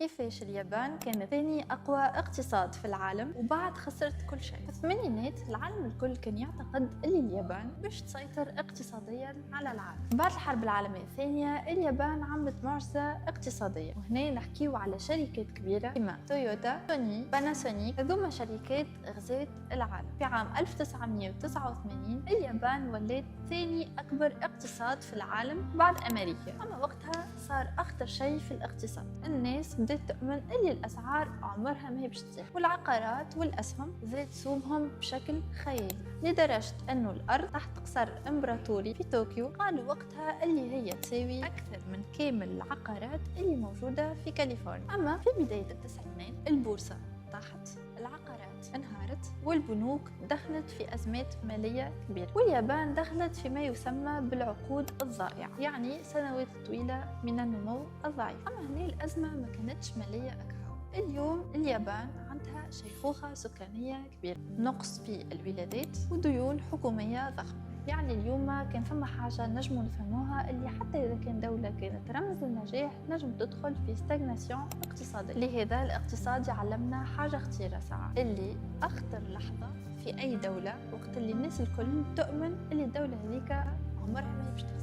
كيفاش اليابان كانت ثاني أقوى اقتصاد في العالم وبعد خسرت كل شيء؟ في الثمانينات العالم الكل كان يعتقد أن اليابان باش تسيطر اقتصاديا على العالم. بعد الحرب العالمية الثانية اليابان عملت معجزة اقتصادية، وهنا نحكيو على شركات كبيرة كما تويوتا، سوني، باناسونيك. هذوما شركات غزات العالم. في عام 1989 اليابان ولات ثاني أكبر اقتصاد في العالم بعد أمريكا. أما وقتها صار أخطر شيء في الاقتصاد، الناس بدأت تؤمن أن الأسعار عمرها ما هي باش تزيد، والعقارات والأسهم زادت سومهم بشكل خيالي، لدرجة أنه الأرض تحت قصر إمبراطوري في طوكيو قالوا وقتها اللي هي تساوي أكثر من كامل العقارات اللي موجودة في كاليفورنيا. أما في بداية التسعينات البورصة طاحت، العقارات انهارت، والبنوك دخلت في أزمات مالية كبيرة، واليابان دخلت فيما يسمى بالعقود الضائعة، يعني سنوات طويلة من النمو الضعيف. أما هنا الأزمة ما كانتش مالية أكثر. اليوم اليابان عندها شيخوخة سكانية كبيرة، نقص في الولادات، وديون حكومية ضخمة. يعني اليوم كان فما حاجة نجموا نفهموها، اللي حتى إذا كان دولة كانت رمز للنجاح نجم تدخل في ستاغناسيون اقتصادية. لهذا الاقتصاد يعلمنا حاجة خطيرة ساعة، اللي أخطر لحظة في أي دولة وقت اللي الناس الكل تؤمن اللي الدولة هذيك عمرها ما باش تخسر.